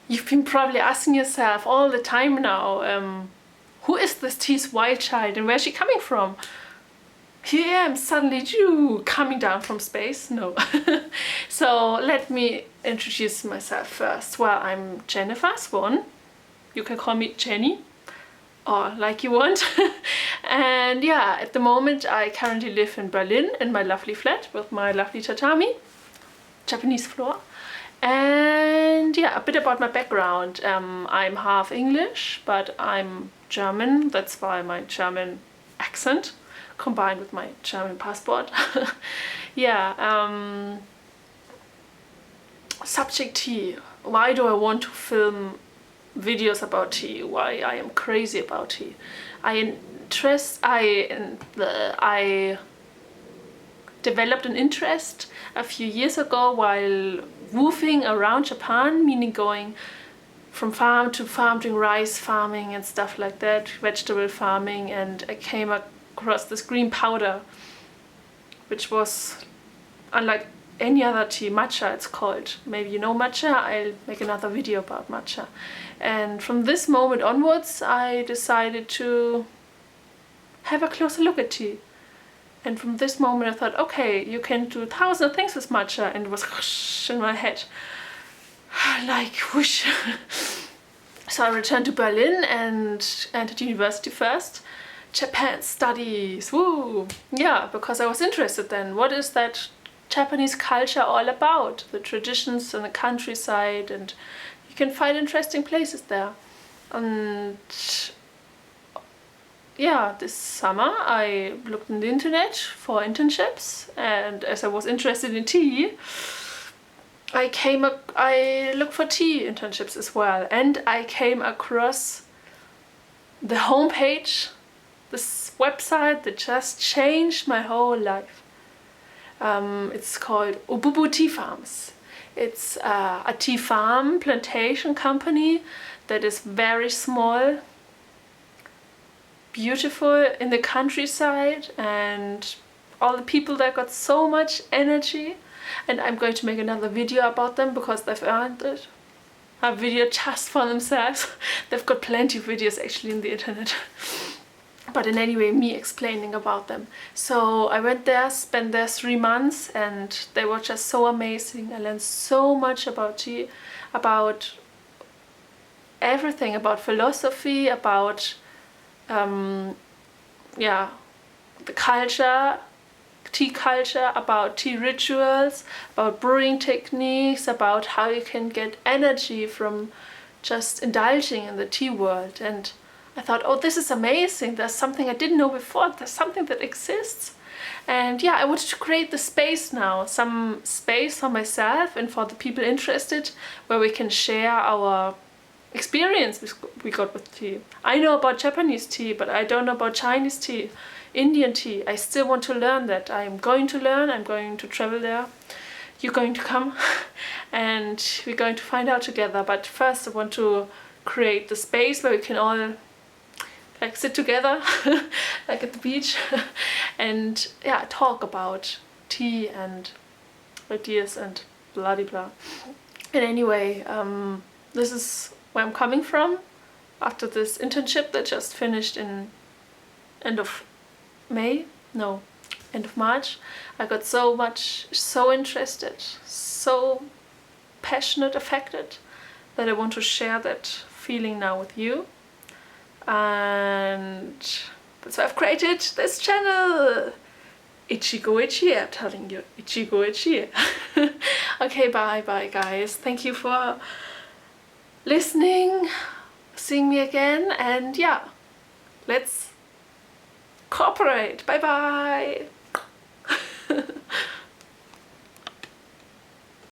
You've been probably asking yourself all the time now, who is this Tea's wild child and where's she coming from? Here I am suddenly coming down from space. No. So let me introduce myself first. Well, I'm Jennifer Swan. You can call me Jenny or like you want. And yeah, at the moment I currently live in Berlin in my lovely flat with my lovely tatami, Japanese floor. And yeah, a bit about my background. I'm half English, but I'm German. That's why my German accent combined with my German passport. Yeah, subject tea. Why do I want to film videos about tea? Why I am crazy about tea? I developed an interest a few years ago while woofing around Japan, meaning going from farm to farm, doing rice farming and stuff like that, vegetable farming, and I came across this green powder, which was unlike any other tea, matcha it's called. Maybe you know matcha, I'll make another video about matcha. And from this moment onwards I decided to have a closer look at tea. And from this moment I thought, okay, you can do 1,000 things with matcha, and it was whoosh in my head. Like whoosh. So I returned to Berlin and entered university first. Japan studies, woo! Yeah, because I was interested then. What is that Japanese culture all about? The traditions and the countryside, and you can find interesting places there. And yeah, this summer I looked on the internet for internships, and as I was interested in tea, I looked for tea internships as well, and I came across the homepage, this website that just changed my whole life. It's called Obubu Tea Farms. It's a tea farm plantation company that is very small, beautiful in the countryside, and all the people there got so much energy, and I'm going to make another video about them because they've earned it. A video just for themselves. They've got plenty of videos actually in the internet. But in any way, me explaining about them. So I went there, spent there 3 months, and they were just so amazing. I learned so much about tea, about everything, about philosophy, about yeah, the culture, tea culture, about tea rituals, about brewing techniques, about how you can get energy from just indulging in the tea world. And I thought, oh, this is amazing. There's something I didn't know before. There's something that exists. And yeah, I wanted to create the space now, some space for myself and for the people interested, where we can share our experience we got with tea. I know about Japanese tea, but I don't know about Chinese tea, Indian tea. I still want to learn that. I'm going to learn, I'm going to travel there. You're going to come and we're going to find out together. But first I want to create the space where we can all like sit together like at the beach and yeah, talk about tea and ideas and blah de blah. And anyway, this is where I'm coming from after this internship that just finished in end of March. I got so interested, so passionate, affected, that I want to share that feeling now with you. And that's why I've created this channel. Ichigo Ichi, I'm telling you, Ichigo Ichi. Okay, bye guys. Thank you for listening, seeing me again, and yeah, let's cooperate. Bye bye.